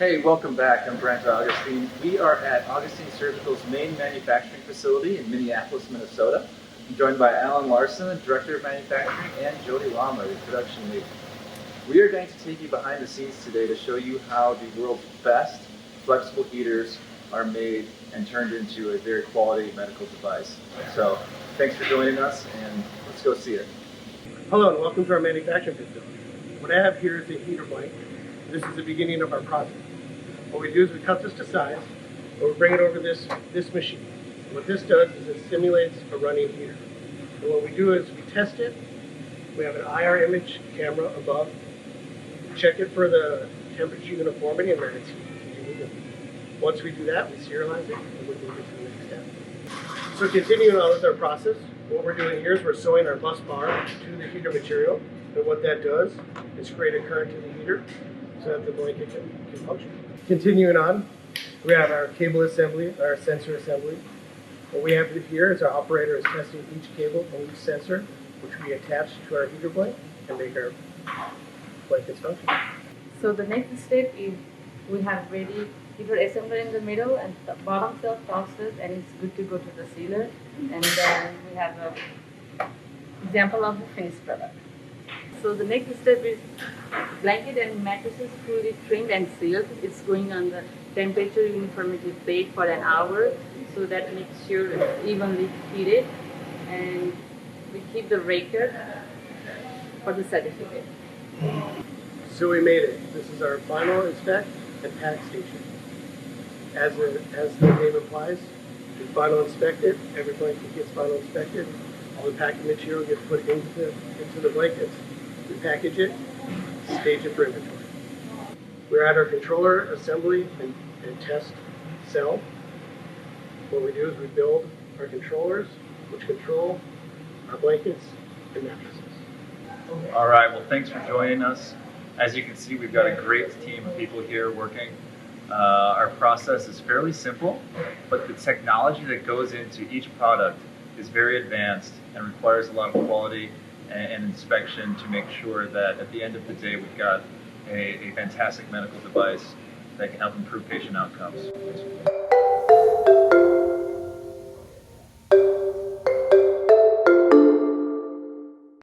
Hey, welcome back. I'm Brent Augustine. We are at Augustine Surgical's main manufacturing facility in Minneapolis, Minnesota. I'm joined by Alan Larson, the Director of Manufacturing, and Jody Lama, the Production Lead. We are going to take you behind the scenes today to show you how the world's best flexible heaters are made and turned into a very quality medical device. So, thanks for joining us, and let's go see it. Hello, and welcome to our manufacturing facility. What I have here is a heater blank. This is the beginning of our process. What we do is we cut this to size, and we bring it over this machine. And what this does is it simulates a running heater. And what we do is we test it. We have an IR image camera above. Check it for the temperature uniformity and that it's heating. Once we do that, we serialize it, and we move it to the next step. So continuing on with our process, what we're doing here is we're sewing our bus bar to the heater material. And what that does is create a current in the heater so that the blanket can function. Continuing on, we have our cable assembly, our sensor assembly. What we have here is our operator is testing each cable and each sensor, which we attach to our heater blanket and make our blankets function. So the next step is we have ready heater assembly in the middle and the bottom self process, and it's good to go to the sealer. And then we have an example of the finished product. So the next step is blanket and mattresses fully trimmed and sealed. It's going on the temperature uniformity plate for an hour, so that makes sure it's evenly heated. And we keep the record for the certificate. So we made it. This is our final inspect and pack station. As the name implies, we final inspect it. Every blanket gets final inspected. All the packing material gets put into the blankets. We package it, stage it for inventory. We're at our controller assembly and test cell. What we do is we build our controllers, which control our blankets and mattresses. All right, well, thanks for joining us. As you can see, we've got a great team of people here working. Our process is fairly simple, but the technology that goes into each product is very advanced and requires a lot of quality and inspection to make sure that at the end of the day we've got a fantastic medical device that can help improve patient outcomes.